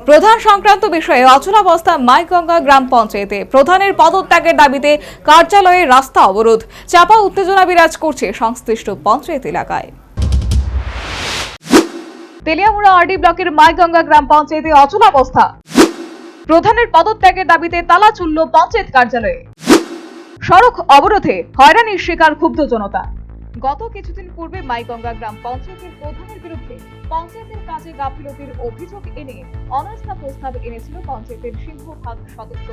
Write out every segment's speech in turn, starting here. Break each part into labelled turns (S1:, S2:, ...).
S1: প্রধান সংক্রান্ত বিষয়ে অচলাবস্থা মাইগঙ্গা গ্রাম পঞ্চায়েতে প্রধানের পদত্যাগের দাবিতে কার্যালয়ে রাস্তা অবরোধ, চাপা উত্তেজনা বিরাজ করছে সংশ্লিষ্ট পঞ্চায়েত এলাকায়। তেলিয়ামুড়া আরডি ব্লকের মাইগঙ্গা গ্রাম পঞ্চায়েতে অচলাবস্থা, প্রধানের পদত্যাগের দাবিতে তালা ঝুলল পঞ্চায়েত কার্যালয়ে। সড়ক অবরোধে হয়রানির শিকার ক্ষুব্ধ জনতা। গত কিছুদিন পূর্বে মাইগঙ্গা গ্রাম পঞ্চায়েতের প্রধানের বিরুদ্ধে পঞ্চায়েতের কাজে গাফিলতির অভিযোগ এনে অনাস্থা প্রস্তাব এনেছিল পঞ্চায়েতের সিংহভাগ সদস্য,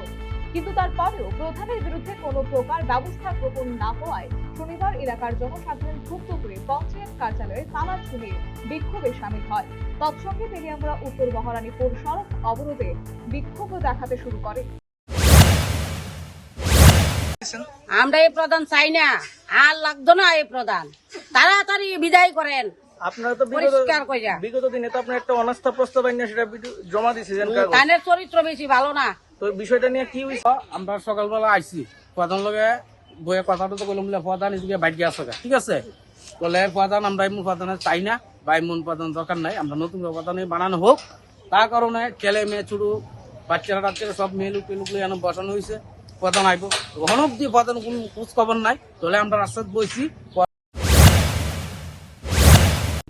S1: কিন্তু তারপরেও প্রধানের বিরুদ্ধে কোনো প্রকার ব্যবস্থা গ্রহণ না হওয়ায় শনিবার এলাকার জনসাধারণ ক্ষুব্ধ হয়ে পঞ্চায়েত কার্যালয়ে তালা ঝুলিয়ে বিক্ষোভে সামিল হয়। তৎসঙ্গে তেলিয়ামুড়া উত্তর মহারানীপুর সড়ক অবরোধে বিক্ষোভ দেখাতে শুরু করে।
S2: আমরা এই প্রধান চাই না, আর লাগতো না এই প্রধান, তাড়াতাড়ি বিদায় করেন।
S3: আপনারা তো বিগত দিনে তো আপনার একটা অনাস্থা প্রস্তাব আইনে সেটা জমা দিয়েছিলেন,
S2: তাদের চরিত্র বেশি ভালো না।
S3: তো বিষয়টা নিয়ে কি হয়েছে?
S4: আমরা সকালবেলা আইসি প্রধান লগে বইয়ে কথাটা তো বললাম প্রধান এদিকে বাইকে আসো, ঠিক আছে বলে প্রধান আমরা এমন প্রধানের চাই না বা এমন প্রধান দরকার নাই, আমরা নতুন প্রধান বানানো হোক। তার কারণে ছেলে মেয়ে ছোট বাচ্চারা টাচ্চারা সব মেয়ে লুক এনে বসানো হয়েছে। প্রধান আইব হনক দিয়ে প্রধান কোন খোঁজ খবর নাই, তাহলে আমরা রাস্তায় বইছি।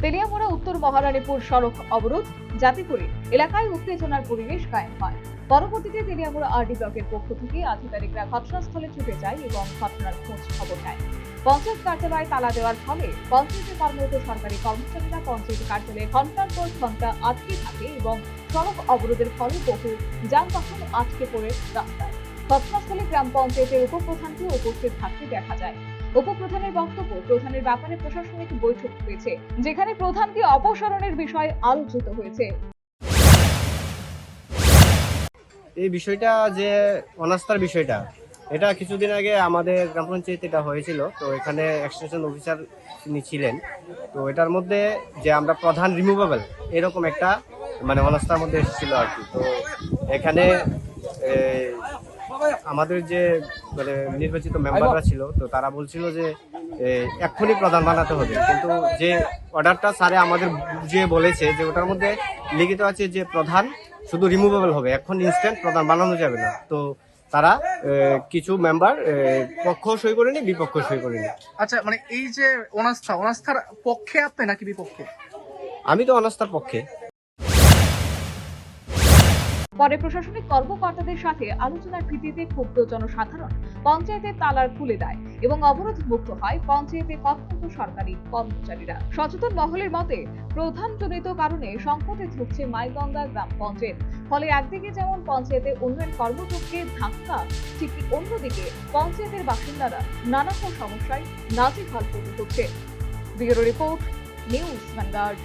S1: তেলিয়ামুড়া উত্তর মহারানীপুর সড়ক অবরোধ জাতি করে এলাকায় উত্তেজনার পরিবেশ কায়েম হয়। পরবর্তীতে তেলিয়ামুড়া আরডি ব্লকের পক্ষ থেকে আধিকারিকরা ঘটনাস্থলে ছুটে যায় এবং ঘটনার খোঁজ খবর নেয়। পঞ্চায়েত কার্যালয়ে তালা দেওয়ার ফলে পঞ্চায়েতে কর্মরত সরকারি কর্মচারীরা পঞ্চায়েত কার্যালয়ে ঘন্টার পর ঘন্টা আটকে থাকে এবং সড়ক অবরোধের ফলে বহু যানবাহন আটকে পড়ে রাস্তায়। ঘটনাস্থলে গ্রাম পঞ্চায়েতের উপপ্রধানকে উপস্থিত থাকতে দেখা যায়। উপপ্রধানের বক্তব্য, প্রধানের ব্যাপারে প্রশাসনিক বৈঠক হয়েছে, যেখানে প্রধানকে অপসারণের বিষয় আলোচিত হয়েছে।
S5: এই বিষয়টা যে অনাস্থার বিষয়টা, এটা কিছুদিন আগে আমাদের গ্রাম পঞ্চায়েতে এটা হয়েছিল। তো এখানে এক্সটেনশন অফিসার তিনি ছিলেন। তো এটার মধ্যে যে আমরা প্রধান রিমুভেবল এরকম একটা মানে অনাস্থার মধ্যে এসেছিল আর কি। তো এখানে আমাদের যে মানে নির্বাচিত মেম্বাররা ছিল, তো তারা বলছিল যে এক্ষুনি প্রধান বানাতে হবে, কিন্তু যে অর্ডারটা স্যারে আমাদের বুঝিয়ে বলেছে যে ওটার মধ্যে লিখিত আছে যে প্রধান শুধু রিমুভেবল হবে, এখন ইনস্ট্যান্ট প্রধান বানানো যাবে না। তো তারা কিছু মেম্বার পক্ষ সই করেনি, বিপক্ষ সই করেনি।
S6: আচ্ছা, মানে এই যে অনাস্থার পক্ষে আপনি নাকি বিপক্ষে?
S5: আমি তো অনাস্থার পক্ষে।
S1: পরে প্রশাসনিক কর্মকর্তাদের সাথে আলোচনার ভিত্তিতে ক্ষুব্ধ জনসাধারণ পঞ্চায়েতের তালা খুলে দেয় এবং অবরোধ মুক্ত হয় পঞ্চায়েতে কর্মরত সরকারি কর্মচারীরা। সচেতন মহলের মতে প্রধানজনিত কারণে সংকটে ভুগছে মাইগঙ্গা গ্রাম পঞ্চায়েত। ফলে একদিকে যেমন পঞ্চায়েতের উন্নয়ন কর্মযজ্ঞে ধাক্কা, ঠিক অন্যদিকে পঞ্চায়েতের বাসিন্দারা নানা সমস্যায় নাজেহাল হতে হচ্ছে। Bureau report, news vanguard.